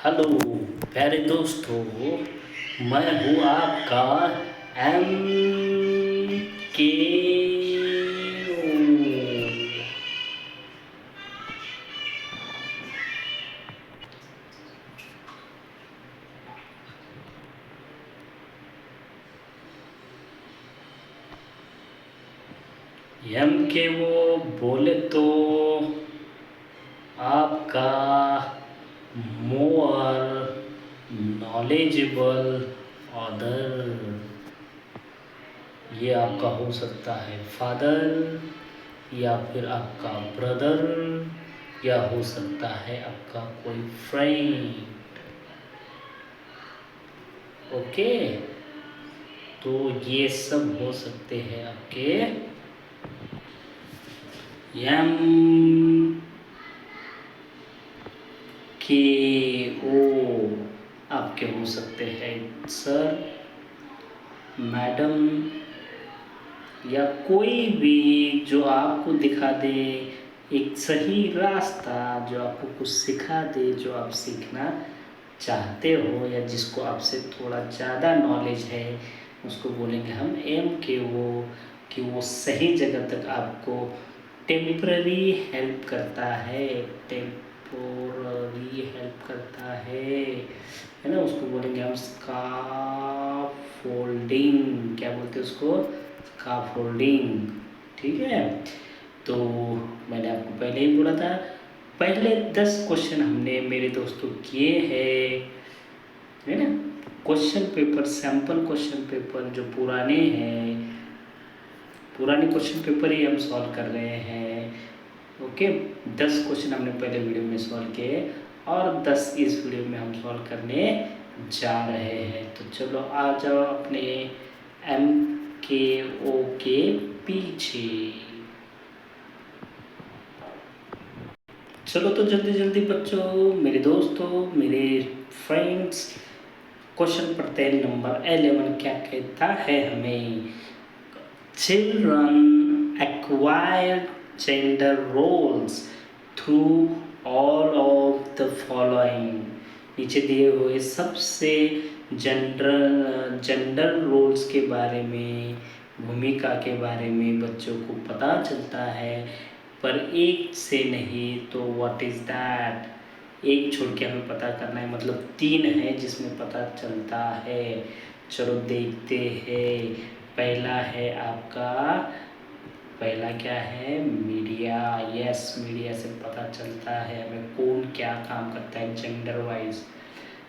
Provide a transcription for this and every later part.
Hello प्यारे दोस्तों, मैं हूँ आपका एम के वो बोले तो आपका मोर नॉलेजेबल ऑदर। ये आपका हो सकता है फादर, या फिर आपका ब्रदर, या हो सकता है आपका कोई फ्रेंड। ओके, तो ये सब हो सकते हैं आपके एम के ओ आपके हो सकते हैं सर, मैडम, या कोई भी जो आपको दिखा दे एक सही रास्ता, जो आपको कुछ सिखा दे, जो आप सीखना चाहते हो, या जिसको आपसे थोड़ा ज़्यादा नॉलेज है, उसको बोलेंगे हम एम के वो, कि वो सही जगह तक आपको टेम्पररी हेल्प करता है। टेम्पोररी हेल्प करता है ना, उसको बोलेंगे हम स्काफोल्डिंग। क्या बोलते हैं उसको? स्काफोल्डिंग। ठीक है, तो मैंने आपको पहले ही बोला था, पहले 10 क्वेश्चन हमने मेरे दोस्तों किए हैं, है ना। Question paper, sample question paper जो पुराने हैं, पुराने क्वेश्चन पेपर ही हम सॉल्व कर रहे हैं। ओके, 10 क्वेश्चन हमने पहले वीडियो में सॉल्व किए और 10 इस वीडियो में हम सॉल्व करने जा रहे हैं। तो चलो आ जाओ अपने एम के ओ के पीछे। चलो तो जल्दी जल्दी बच्चों, मेरे दोस्तों, मेरे फ्रेंड्स, क्वेश्चन पढ़ते हैं। नंबर 11 क्या कहता है हमें? Children acquire gender roles through all of the following। नीचे दिए हुए सबसे जेंडर रोल्स के बारे में, भूमिका के बारे में बच्चों को पता चलता है, पर एक से नहीं। तो व्हाट इज़ दैट? एक छोड़ के हमें पता करना है, मतलब 3 है जिसमें पता चलता है। चलो देखते हैं। पहला है आपका, पहला क्या है? मीडिया। यस, मीडिया से पता चलता है हमें कौन क्या काम करता है जेंडर वाइज,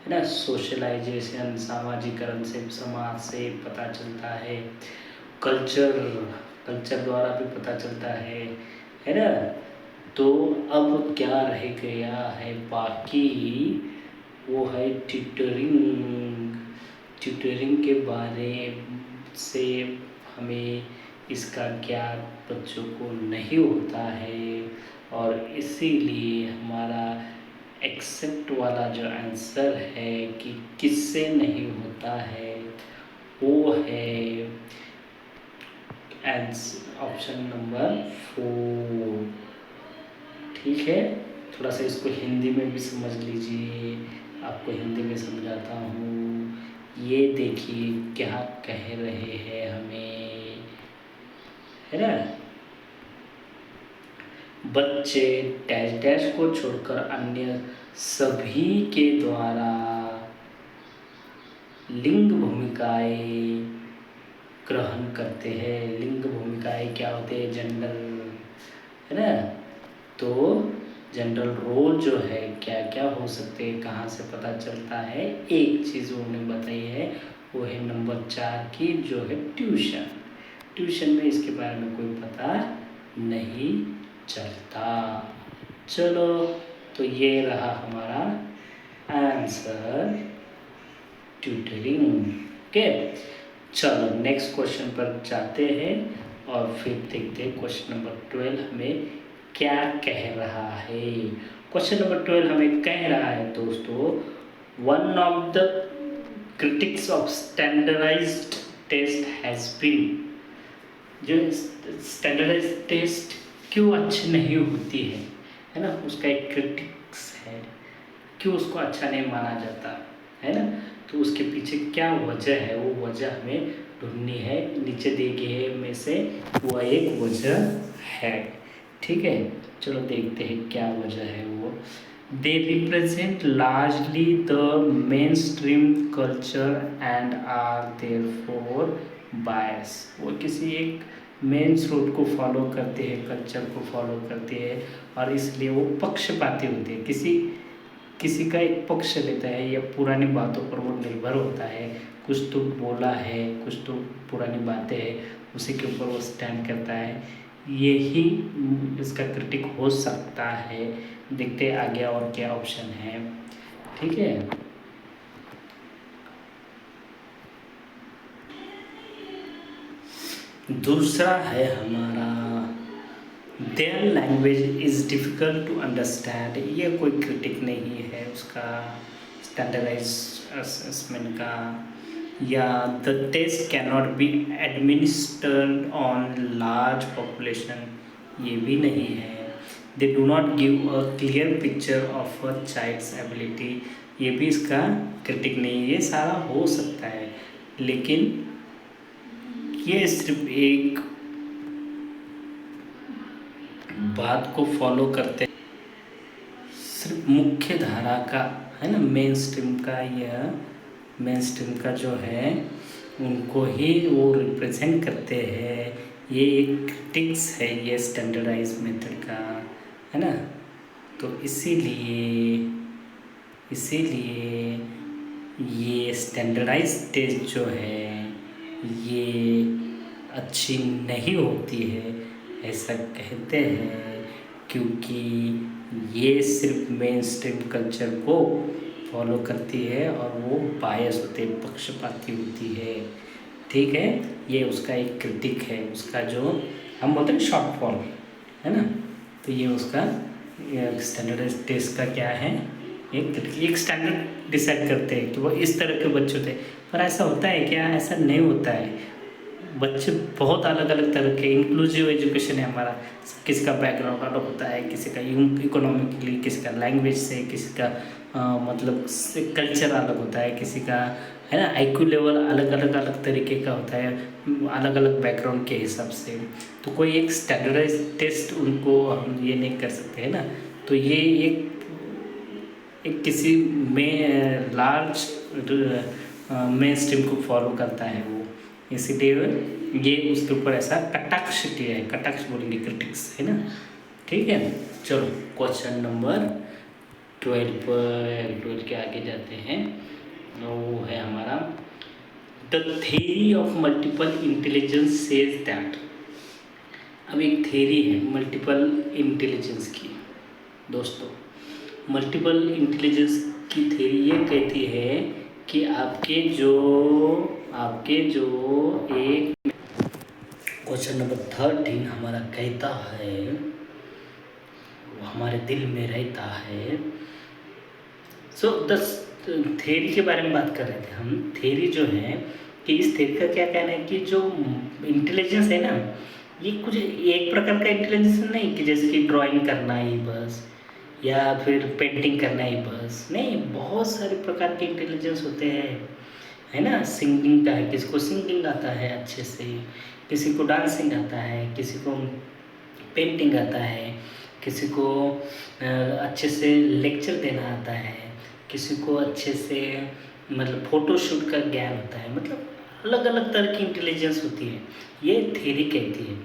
है ना। सोशलाइजेशन, सामाजिकरण से, समाज से पता चलता है। कल्चर, कल्चर द्वारा भी पता चलता है ना। तो अब क्या रह गया है बाकी? वो है ट्यूटरिंग। ट्यूटरिंग के बारे से हमें इसका ज्ञान बच्चों को नहीं होता है, और इसीलिए हमारा एक्सेप्ट वाला जो आंसर है कि किससे नहीं होता है, वो है ऑप्शन नंबर 4। ठीक है, थोड़ा सा इसको हिंदी में भी समझ लीजिए, आपको हिंदी में समझाता हूँ। ये देखिए क्या कह रहे हैं हमें, है ना। बच्चे डैश डैश को छोड़कर अन्य सभी के द्वारा लिंग भूमिकाएं ग्रहण करते हैं। लिंग भूमिकाएं क्या होते हैं? जेंडर, है ना। तो जनरल रोल जो है क्या क्या हो सकते हैं, कहाँ से पता चलता है? एक चीज़ उन्होंने बताई है, वो है नंबर 4 की, जो है ट्यूशन। ट्यूशन में इसके बारे में कोई पता नहीं चलता। चलो, तो ये रहा हमारा आंसर, ट्यूटरिंग। ओके, चलो नेक्स्ट क्वेश्चन पर जाते हैं और फिर देखते हैं क्वेश्चन नंबर 12 हमें क्या कह रहा है। क्वेश्चन नंबर 12 हमें कह रहा है दोस्तों, one of the critics of standardised test has been. जो स्टैंडर्डाइज्ड टेस्ट क्यों अच्छी नहीं होती है ना, उसका एक क्रिटिक्स है। क्यों उसको अच्छा नहीं माना जाता है ना। तो उसके पीछे क्या वजह है, वो वजह हमें ढूंढनी है। नीचे दिए गए में से वो एक वजह है। ठीक है, चलो देखते हैं क्या वजह है वो। They represent largely the mainstream culture and are therefore bias. वो किसी एक मेन स्रोत को फॉलो करते हैं, कल्चर को फॉलो करते हैं, और इसलिए वो पक्षपाती होते हैं। किसी का एक पक्ष लेता है या पुरानी बातों पर वो निर्भर होता है। कुछ तो बोला है, कुछ तो पुरानी बातें हैं, उसी के ऊपर वो स्टैंड करता है। यही इसका क्रिटिक हो सकता है। देखते हैं आगे और क्या ऑप्शन है। ठीक है, दूसरा है हमारा their language is difficult to understand. ये कोई क्रिटिक नहीं है उसका स्टैंडर्डाइज असेसमेंट का। या the test can not be administered on large population, ये भी नहीं है। They do not give a clear picture of a child's ability, ये भी इसका क्रिटिक नहीं है। ये सारा हो सकता है, लेकिन ये सिर्फ एक बात को फॉलो करते, सिर्फ मुख्य धारा का है ना, मेन स्ट्रीम का, यह मेन स्ट्रीम का जो है उनको ही वो रिप्रेजेंट करते हैं। ये एक क्रिटिक्स है ये स्टैंडर्डाइज मेथड का, है ना। तो इसीलिए ये स्टैंडर्डाइज टेस्ट जो है ये अच्छी नहीं होती है, ऐसा कहते हैं, क्योंकि ये सिर्फ मेन स्ट्रीम कल्चर को फॉलो करती है और वो बायस होते, पक्षपाती होती है। ठीक है, ये उसका एक क्रिटिक है, उसका जो हम बोलते हैं शॉर्टफॉल, है ना। तो ये उसका स्टैंडर्डाइज टेस्ट का क्या है, एक स्टैंडर्ड डिसाइड करते हैं कि वो इस तरह के बच्चे होते हैं। पर ऐसा होता है क्या? ऐसा नहीं होता है। बच्चे बहुत अलग अलग तरह के, इंक्लूसिव एजुकेशन है हमारा। किसी का बैकग्राउंड अलग होता है, किसी का इकोनॉमिकली, किसी का लैंग्वेज से, किसी का मतलब कल्चर अलग होता है, किसी का है ना आईक्यू लेवल अलग अलग तरीके का होता है, अलग अलग बैकग्राउंड के हिसाब से। तो कोई एक स्टैंडर्डाइज टेस्ट उनको हम ये नहीं कर सकते है ना। तो ये एक किसी में लार्ज मेन स्ट्रीम को फॉलो करता है वो, इसीलिए ये उसके ऊपर ऐसा कटाक्ष किया है, कटाक्ष बोलेंगे क्रिटिक्स, है ना। ठीक है, चलो क्वेश्चन नंबर 12 के आगे जाते हैं। वो है हमारा the theory of multiple intelligence says that. अब एक थ्योरी है मल्टीपल इंटेलिजेंस की दोस्तों। मल्टीपल इंटेलिजेंस की थ्योरी ये कहती है कि आपके जो एक क्वेश्चन नंबर 13 हमारा कहता है, वो हमारे दिल में रहता है। सो थ्योरी के बारे में बात कर रहे थे हम। थ्योरी जो है कि इस थ्योरी का क्या कहना है कि जो इंटेलिजेंस है ना, ये कुछ एक प्रकार का इंटेलिजेंस नहीं कि जैसे कि ड्राइंग करना ही बस, या फिर पेंटिंग करना ही बस, नहीं, बहुत सारे प्रकार के इंटेलिजेंस होते हैं, है ना। सिंगिंग का है, किसी को सिंगिंग आता है अच्छे से, किसी को डांसिंग आता है, किसी को पेंटिंग आता है, किसी को अच्छे से लेक्चर देना आता है, किसी को अच्छे से मतलब फ़ोटोशूट का ज्ञान होता है। मतलब अलग अलग तरह की इंटेलिजेंस होती है, ये थ्योरी कहती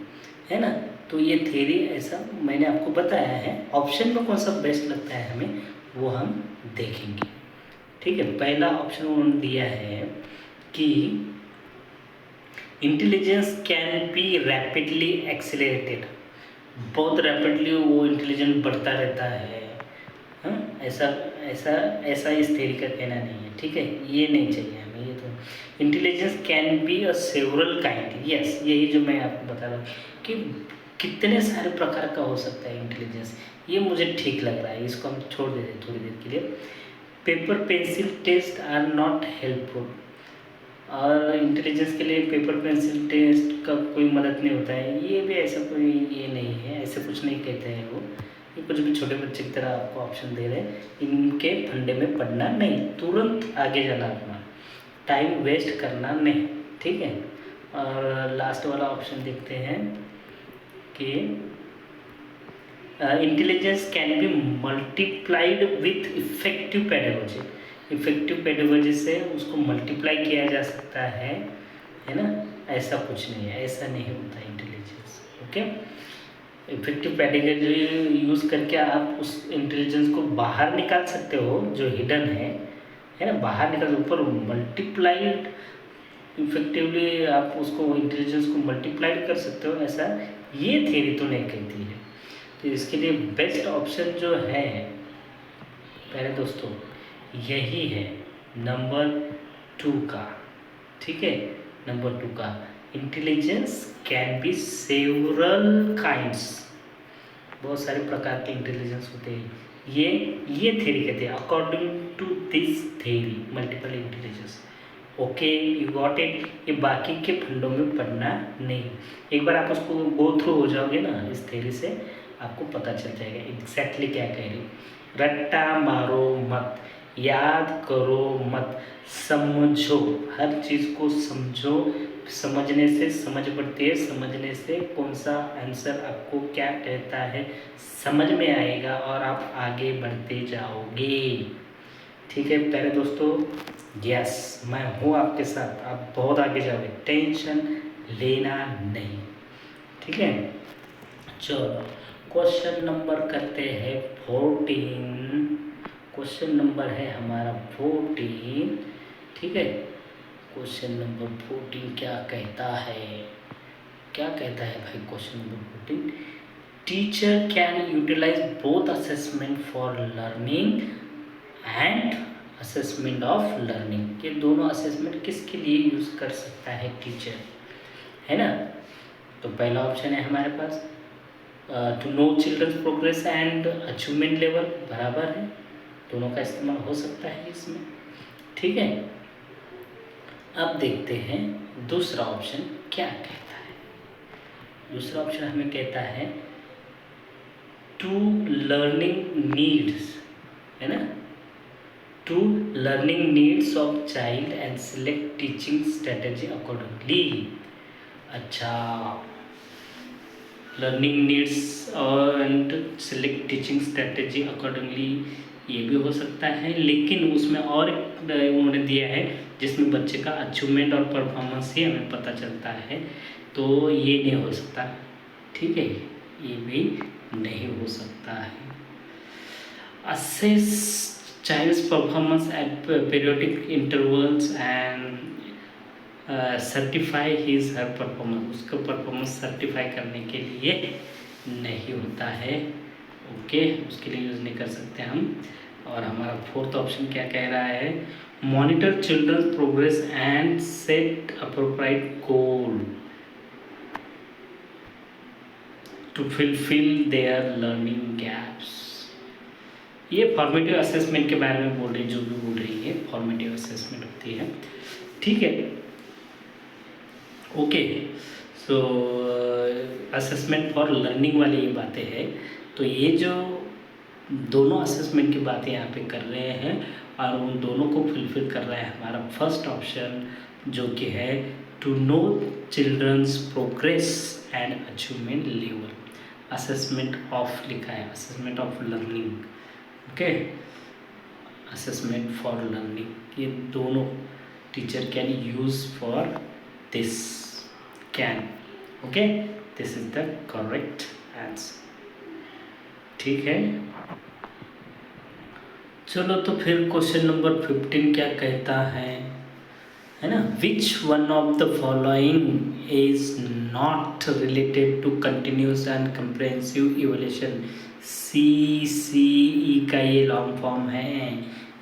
है ना। तो ये थ्योरी ऐसा मैंने आपको बताया है। ऑप्शन में कौन सा बेस्ट लगता है हमें, वो हम देखेंगे। ठीक है, पहला ऑप्शन उन्होंने दिया है कि intelligence can be rapidly accelerated, बहुत रैपिडली वो इंटेलिजेंस बढ़ता रहता है। हाँ, ऐसा ऐसा ऐसा इस थ्योरी का कहना नहीं है। ठीक है, ये नहीं चाहिए हमें। ये तो intelligence can be a several kind, yes, यही जो मैं आपको बता रहा हूँ कि कितने सारे प्रकार का हो सकता है इंटेलिजेंस, ये मुझे ठीक लग रहा है। इसको हम छोड़ देते थोड़ी देर के लिए। Paper pencil test are not helpful, और इंटेलिजेंस के लिए पेपर पेंसिल टेस्ट का कोई मदद नहीं होता है, ये भी ऐसा कोई ये नहीं है, ऐसा कुछ नहीं कहते हैं वो। ये कुछ भी छोटे बच्चे की तरह आपको ऑप्शन दे रहे हैं, इनके फंडे में पड़ना नहीं, तुरंत आगे जाना अपना, टाइम वेस्ट करना नहीं, ठीक है। और लास्ट वाला ऑप्शन देखते हैं कि intelligence can be multiplied with effective pedagogy. Effective pedagogy से उसको मल्टीप्लाई किया जा सकता है ना, ऐसा कुछ नहीं है, ऐसा नहीं होता intelligence. Okay, effective pedagogy use करके आप उस इंटेलिजेंस को बाहर निकाल सकते हो जो हिडन है ना, बाहर निकाल, ऊपर मल्टीप्लाइड इफेक्टिवली आप उसको इंटेलिजेंस को मल्टीप्लाइड कर सकते हो, ऐसा ये थ्योरी तो नहीं कहती है। तो इसके लिए बेस्ट ऑप्शन जो है पहले दोस्तों यही है नंबर 2 का, ठीक है, नंबर 2 का। Intelligence can be several kinds, बहुत सारे प्रकार के इंटेलिजेंस होते हैं, ये थ्योरी कहते हैं according to this theory multiple intelligence. Okay, you got it. ये बाकी के फंडों में पढ़ना नहीं, एक बार आप उसको गो थ्रू हो जाओगे ना इस थ्योरी से, आपको पता चल जाएगा एग्जैक्टली क्या कह रही। रट्टा मारो मत, याद करो मत, समझो, हर चीज़ को समझो, समझने से समझ बढ़ती है, समझने से कौन सा आंसर आपको क्या कहता है समझ में आएगा और आप आगे बढ़ते जाओगे, ठीक है प्यारे दोस्तों। यस, मैं हूँ आपके साथ, आप बहुत आगे जाओगे, टेंशन लेना नहीं, ठीक है। चलो क्वेश्चन नंबर करते हैं 14, क्वेश्चन नंबर है हमारा 14, ठीक है। क्वेश्चन नंबर 14 क्या कहता है, क्या कहता है भाई question number 14? Teacher can utilise both assessment for learning and assessment of learning. ये दोनों असेसमेंट किसके लिए यूज़ कर सकता है टीचर, है ना। तो पहला ऑप्शन है हमारे पास to know children's progress and achievement level, बराबर है, दोनों का इस्तेमाल हो सकता है इसमें, ठीक है। अब देखते हैं दूसरा ऑप्शन क्या कहता है। दूसरा ऑप्शन हमें कहता है टू लर्निंग नीड्स, है ना, to learning needs of child and select teaching strategy accordingly. अच्छा, learning needs and select teaching strategy accordingly, ये भी हो सकता है, लेकिन उसमें और उन्होंने दिया है जिसमें बच्चे का अचीवमेंट और परफॉर्मेंस ही हमें पता चलता है, तो ये नहीं हो सकता, ठीक है, ये भी नहीं हो सकता है। Assess child's performance at periodic intervals and certify his her performance, उसका परफॉर्मेंस सर्टिफाई करने के लिए नहीं होता है, ओके, उसके लिए यूज़ नहीं कर सकते हम। और हमारा फोर्थ ऑप्शन क्या कह रहा है, monitor children's progress and set appropriate goal to fulfil their learning gaps. ये फॉर्मेटिव असेसमेंट के बारे में बोल रही, जो भी बोल रही है फॉर्मेटिव असेसमेंट होती है, ठीक है, okay. So assessment for learning वाली ये बातें हैं, तो ये जो दोनों असेसमेंट की बातें यहाँ पे कर रहे हैं और उन दोनों को फुलफिल कर रहा है हमारा फर्स्ट ऑप्शन, जो कि है to know children's progress and achievement level, assessment of लिखा है, assessment of learning, okay, assessment for learning, ये दोनों teacher can use for this can, okay, this is the correct answer, ठीक है। चलो तो फिर क्वेश्चन नंबर 15 क्या कहता है ना, which one of the following is not related to continuous and comprehensive evaluation. CCE का ये लॉन्ग फॉर्म है,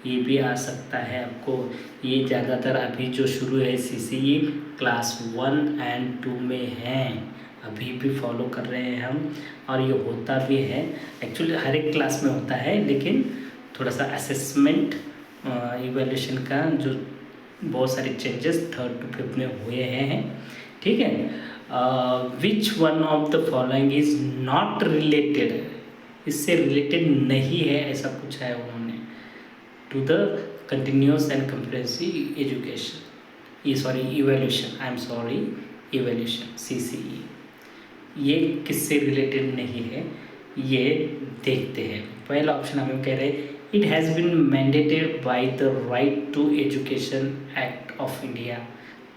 ये भी आ सकता है आपको, ये ज़्यादातर अभी जो शुरू है CCE क्लास 1 एंड 2 में हैं, अभी भी फॉलो कर रहे हैं हम, और ये होता भी है, एक्चुअली हर एक क्लास में होता है, लेकिन थोड़ा सा असेसमेंट इवैल्यूएशन का जो बहुत सारे चेंजेस 3rd to 5th में हुए हैं, ठीक है। Which one of the following is not related, इससे रिलेटेड नहीं है, ऐसा पूछा है उन्होंने। To the continuous and comprehensive education, ये sorry evaluation, I am sorry evaluation CCE, ये किससे रिलेटेड नहीं है, ये देखते हैं। पहला ऑप्शन हमें कह रहे हैं it has been mandated by the right to education act of India,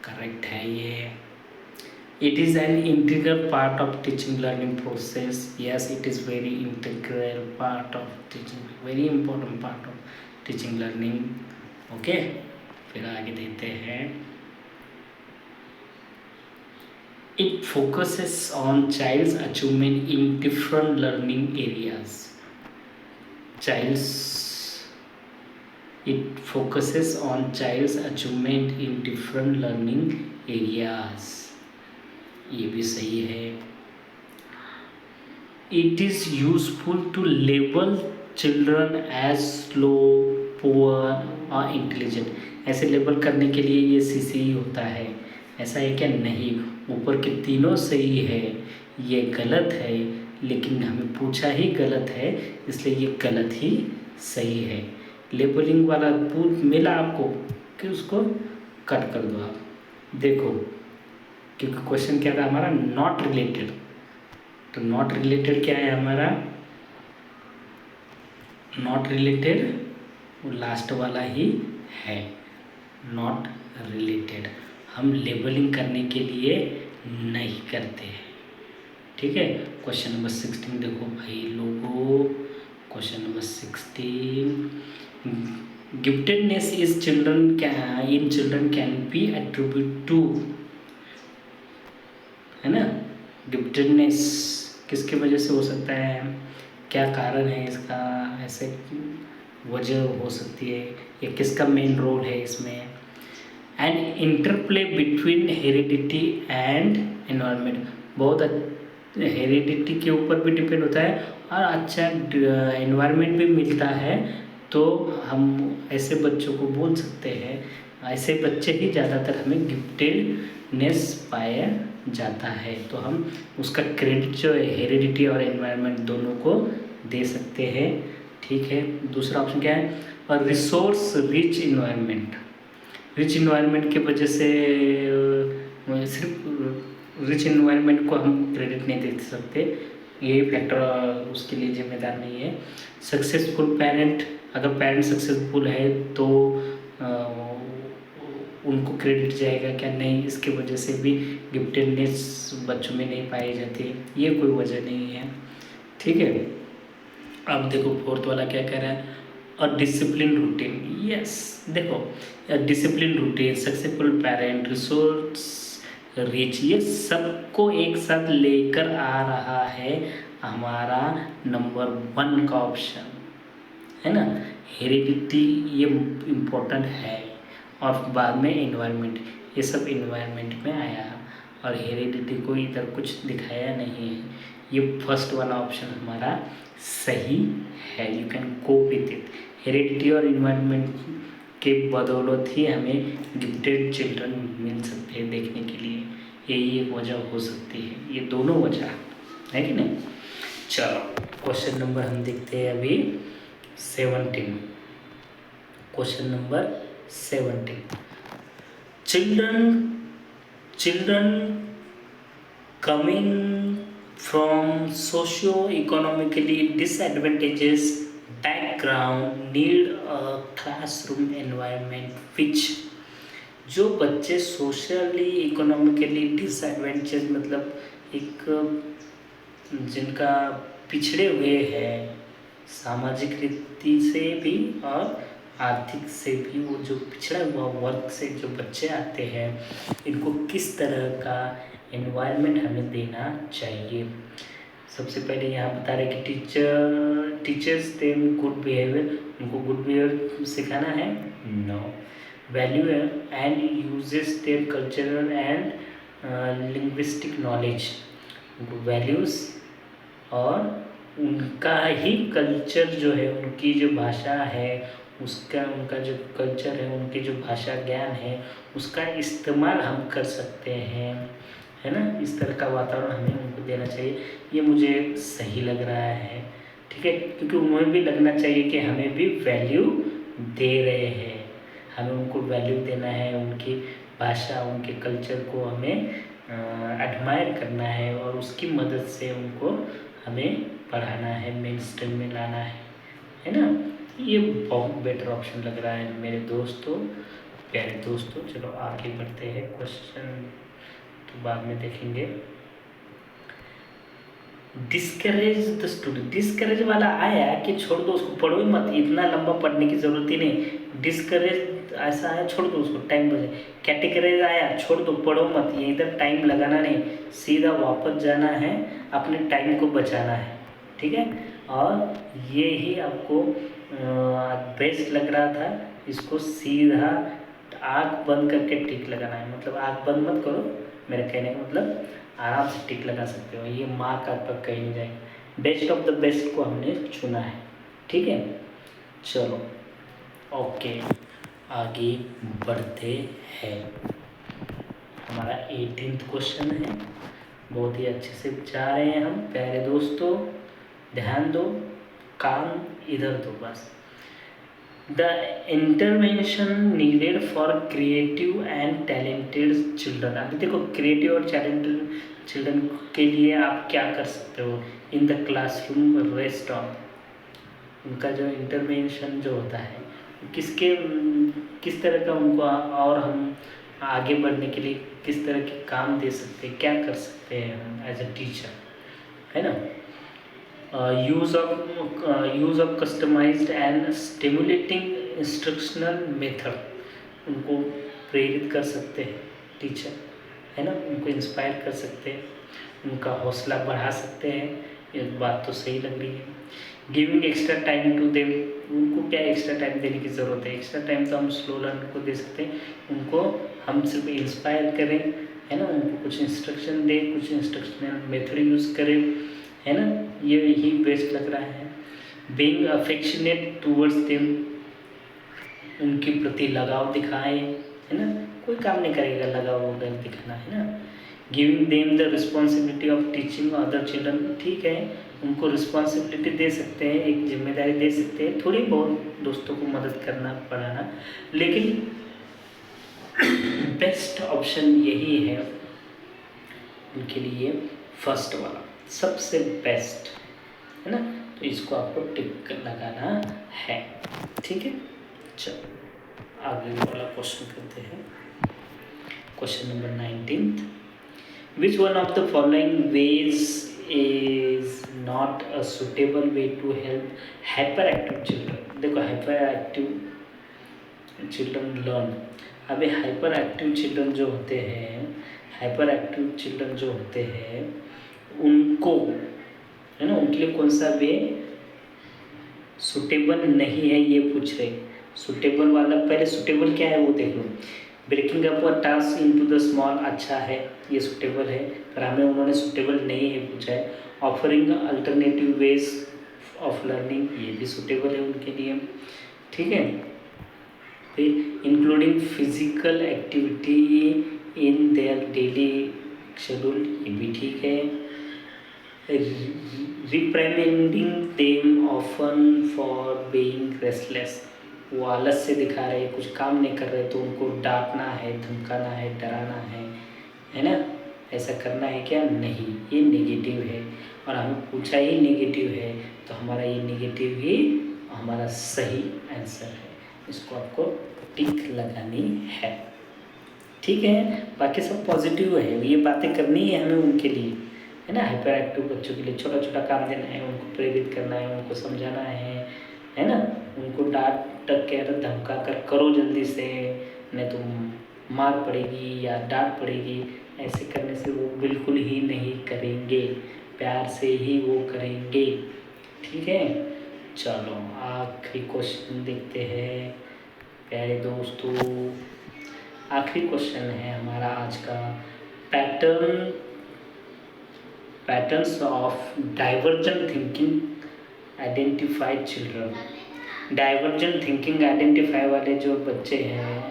correct है ये। It is an integral part of teaching learning process. Yes, it is very integral part of teaching, very important part of teaching learning. Okay, फिर आगे देखते हैं। It focuses on child's achievement in different learning areas. It focuses on child's achievement in different learning areas. ये भी सही है। It is useful to label children as slow, poor और intelligent, ऐसे लेबल करने के लिए ये CCE होता है, ऐसा है क्या? नहीं, ऊपर के तीनों सही है, ये गलत है, लेकिन हमें पूछा ही गलत है, इसलिए ये गलत ही सही है। लेबलिंग वाला मिला आपको कि उसको कट कर दो आप। देखो, क्योंकि क्वेश्चन क्या था हमारा, नॉट रिलेटेड, तो नॉट रिलेटेड क्या है हमारा, नॉट रिलेटेड वो लास्ट वाला ही है, नॉट रिलेटेड। हम लेबलिंग करने के लिए नहीं करते हैं, ठीक है। क्वेश्चन नंबर 16 देखो भाई लोगों, question number 16, giftedness in children can be attribute to, है ना। गिफ्टेडनेस किसकी वजह से हो सकता है, क्या कारण है इसका, ऐसे वजह हो सकती है, या किसका मेन रोल है इसमें। And interplay between heredity and environment, बहुत हेरिडिटी के ऊपर भी डिपेंड होता है और अच्छा एनवायरनमेंट भी मिलता है, तो हम ऐसे बच्चों को बोल सकते हैं, ऐसे बच्चे ही ज़्यादातर हमें गिफ्टेडनेस पाया जाता है, तो हम उसका क्रेडिट जो है हेरिडिटी और एनवायरनमेंट दोनों को दे सकते हैं, ठीक है। दूसरा ऑप्शन क्या है, और resource rich environment, rich environment की वजह से सिर्फ रिच इन्वायरमेंट को हम क्रेडिट नहीं दे सकते, ये फैक्टर उसके लिए जिम्मेदार नहीं है। सक्सेसफुल पेरेंट, अगर पेरेंट सक्सेसफुल है तो उनको क्रेडिट जाएगा क्या, नहीं, इसके वजह से भी गिफ्टेडनेस बच्चों में नहीं पाई जाती है, ये कोई वजह नहीं है, ठीक है। अब देखो फोर्थ वाला क्या कह रहा है, और डिसिप्लिन रूटीन, यस देखो discipline routine, successful parent, resource rich, ये सबको एक साथ लेकर आ रहा है हमारा नंबर 1 का ऑप्शन, है ना। हेरिडिटी ये इम्पोर्टेंट है, और बाद में एनवायरनमेंट, ये सब एनवायरनमेंट में आया, और हेरिडिटी को इधर कुछ दिखाया नहीं है, ये फर्स्ट वाला ऑप्शन हमारा सही है। You can cope with it, heredity और एनवायरनमेंट के बदौलत ही हमें गिफ्टेड चिल्ड्रन मिल सकते हैं देखने के लिए, यही एक वजह हो सकती है, ये दोनों वजह है कि नहीं। चलो क्वेश्चन नंबर हम देखते हैं अभी 17, question number 17, children coming from socio-economically disadvantaged background need a classroom environment which, जो बच्चे सोशली इकोनॉमिकली डिसएडवेंटेज मतलब एक जिनका पिछड़े हुए हैं सामाजिक रीति से भी और आर्थिक से भी, वो जो पिछड़ा हुआ वर्ग से जो बच्चे आते हैं, इनको किस तरह का एनवायरनमेंट हमें देना चाहिए। सबसे पहले यहाँ बता रहे कि टीचर्स देम गुड बिहेवियर, उनको गुड बिहेवियर सिखाना है, no, value and uses their cultural and linguistic knowledge, values और उनका ही कल्चर जो है, उनकी जो भाषा है उसका, उनका जो कल्चर है, उनकी जो भाषा ज्ञान है, उसका इस्तेमाल हम कर सकते हैं, है ना। इस तरह का वातावरण हमें उनको देना चाहिए, ये मुझे सही लग रहा है। ठीक है, क्योंकि उन्हें भी लगना चाहिए कि हमें भी वैल्यू दे रहे हैं, हमें उनको वैल्यू देना है, उनकी भाषा उनके कल्चर को हमें एडमायर करना है और उसकी मदद से उनको हमें पढ़ाना है, मेन स्ट्रीम में लाना है ना। ये बहुत बेटर ऑप्शन लग रहा है मेरे दोस्तों, प्यारे दोस्तों। चलो आगे बढ़ते हैं, क्वेश्चन तो बाद में देखेंगे। डिस्करेज द स्टूडेंट, डिस्करेज वाला आया कि छोड़ दो उसको, पढ़ो ही मत, इतना लंबा पढ़ने की ज़रूरत ही नहीं। डिस्करेज ऐसा आया, छोड़ दो उसको, टाइम बचे। कैटेगराइज आया, छोड़ दो, पढ़ो मत, ये इधर टाइम लगाना नहीं, सीधा वापस जाना है, अपने टाइम को बचाना है, ठीक है। और ये ही आपको बेस्ट लग रहा था, इसको सीधा आँख बंद करके टिक लगाना है, मतलब आँख बंद मत करो, मेरे कहने का मतलब आराम से टिक लगा सकते हो, ये मार्क आपका कहीं नहीं जाएगा। बेस्ट ऑफ द बेस्ट को हमने चुना है, ठीक है। चलो ओके, आगे बढ़ते हैं। हमारा 18th क्वेश्चन है, बहुत ही अच्छे से जा रहे हैं हम प्यारे दोस्तों, ध्यान दो, काम इधर दो बस। The intervention needed for creative and talented children। अभी देखो, क्रिएटिव और टैलेंटेड चिल्ड्रन के लिए आप क्या कर सकते हो in the classroom rest on, उनका जो इंटरवेंशन जो होता है किस तरह का उनको और हम आगे बढ़ने के लिए किस तरह के काम दे सकते हैं, क्या कर सकते हैं हम एज अ टीचर, है ना। Use of customised and stimulating instructional method, उनको प्रेरित कर सकते हैं टीचर, है ना, उनको इंस्पायर कर सकते हैं, उनका हौसला बढ़ा सकते हैं, ये बात तो सही लग रही है। Giving extra time to them, उनको क्या एक्स्ट्रा टाइम देने की ज़रूरत है, एक्स्ट्रा टाइम तो हम स्लो लर्नर को दे सकते हैं, उनको हम सिर्फ इंस्पायर करें, है ना, उनको कुछ इंस्ट्रक्शन दें, कुछ इंस्ट्रक्शनल मेथड यूज़ करें, है ना, ये ही बेस्ट लग रहा है। बीइंग अफेक्शनेट टूवर्ड्स देम, उनके प्रति लगाव दिखाएं, है ना, कोई काम नहीं करेगा लगाव वगैरह दिखाना, है ना। Giving them the responsibility of teaching other children, ठीक है, उनको रिस्पॉन्सिबिलिटी दे सकते हैं, एक जिम्मेदारी दे सकते हैं, थोड़ी बहुत दोस्तों को मदद करना पढ़ाना, लेकिन बेस्ट ऑप्शन यही है उनके लिए, फर्स्ट वाला सबसे बेस्ट, है ना, तो इसको आपको टिक लगाना है, ठीक है। चलो आगे वाला क्वेश्चन करते हैं, question number 19। Which one of the following ways is not a suitable way to help hyperactive children. देखो, हाइपर एक्टिव चिल्ड्रन लर्न, अभी हाइपर एक्टिव चिल्ड्रन जो होते हैं, हाइपर एक्टिव चिल्ड्रन जो होते हैं उनको, है ना, उनके लिए कौन सा वे सुटेबल नहीं है, ये पूछ रहे। सुटेबल वाला, पहले सुटेबल क्या है वो देख लो। Breaking up a task into the small, अच्छा है, ये सुटेबल है, पर हमें उन्होंने सुटेबल नहीं है पूछा है। Offering alternative ways of learning, ये भी सुटेबल है उनके लिए, ठीक है। फिर including physical activity in their daily schedule, ये भी ठीक है। Reprimanding them often for being restless, वो आलस से दिखा रहे, कुछ काम नहीं कर रहे, तो उनको डांटना है, धमकाना है, डराना है ना, ऐसा करना है क्या, नहीं, ये नेगेटिव है, और हमें पूछा ही नेगेटिव है, तो हमारा ये नेगेटिव ही हमारा सही आंसर है, इसको आपको टिक लगानी है, ठीक है। बाकी सब पॉजिटिव है, ये बातें करनी है हमें उनके लिए, है ना, हाइपर एक्टिव बच्चों के लिए छोटा छोटा काम देना है, उनको प्रेरित करना है, उनको समझाना है ना, उनको डांट कर धमका कर करो जल्दी से, नहीं तो मार पड़ेगी या डांट पड़ेगी, ऐसे करने से वो बिल्कुल ही नहीं करेंगे, प्यार से ही वो करेंगे, ठीक है। चलो आखिरी क्वेश्चन देखते हैं प्यारे दोस्तों, आखिरी क्वेश्चन है हमारा आज का, patterns of divergent thinking identified children. Divergent thinking identify वाले जो बच्चे हैं,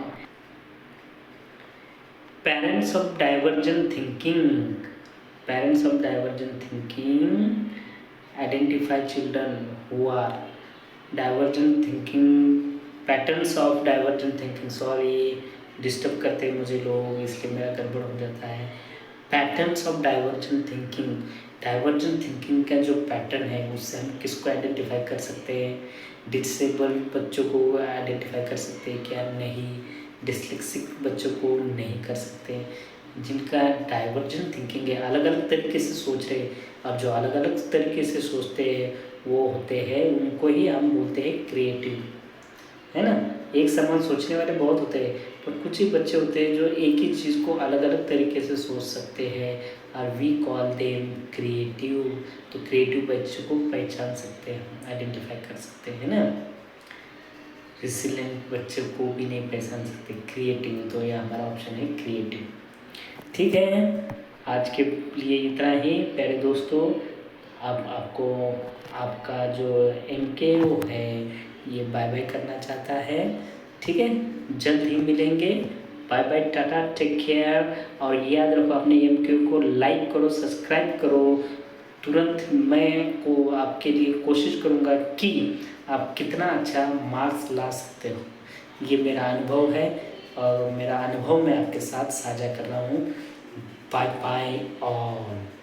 parents of divergent thinking identify children who are divergent thinking, patterns of divergent thinking. Sorry, disturb करते हैं मुझे लोग, इसलिए मेरा गड़बड़ हो जाता है। Patterns of divergent thinking, divergent thinking का जो पैटर्न है उससे हम किसको आइडेंटिफाई कर सकते हैं? डिसेबल्ड बच्चों को आइडेंटिफाई कर सकते हैं क्या? नहीं। डिसलेक्सिक बच्चों को नहीं कर सकते। जिनका डाइवर्जेंट थिंकिंग है, अलग अलग तरीके से सोच रहे हैं, और जो अलग अलग तरीके से सोचते हैं वो होते हैं, उनको ही हम बोलते हैं क्रिएटिव, है ना। एक समान सोचने वाले बहुत होते हैं, पर कुछ ही बच्चे होते हैं जो एक ही चीज़ को अलग अलग तरीके से सोच सकते हैं, और वी कॉल देम क्रिएटिव। तो क्रिएटिव बच्चों को पहचान सकते हैं, आइडेंटिफाई कर सकते हैं ना। रिसिलेंट बच्चों को भी नहीं पहचान सकते, क्रिएटिव। तो ये हमारा ऑप्शन है क्रिएटिव। ठीक है, आज के लिए इतना ही प्यारे दोस्तों। अब आपको आपका जो MK वो है ये बाय बाय करना चाहता है। ठीक है, जल्द ही मिलेंगे। बाय बाय, टाटा, टेक केयर। और याद रखो अपने MK को लाइक करो, सब्सक्राइब करो। तुरंत मैं को आपके लिए कोशिश करूँगा कि आप कितना अच्छा मार्क्स ला सकते हो। ये मेरा अनुभव है, और मेरा अनुभव मैं आपके साथ साझा कर रहा हूँ। Bye bye all.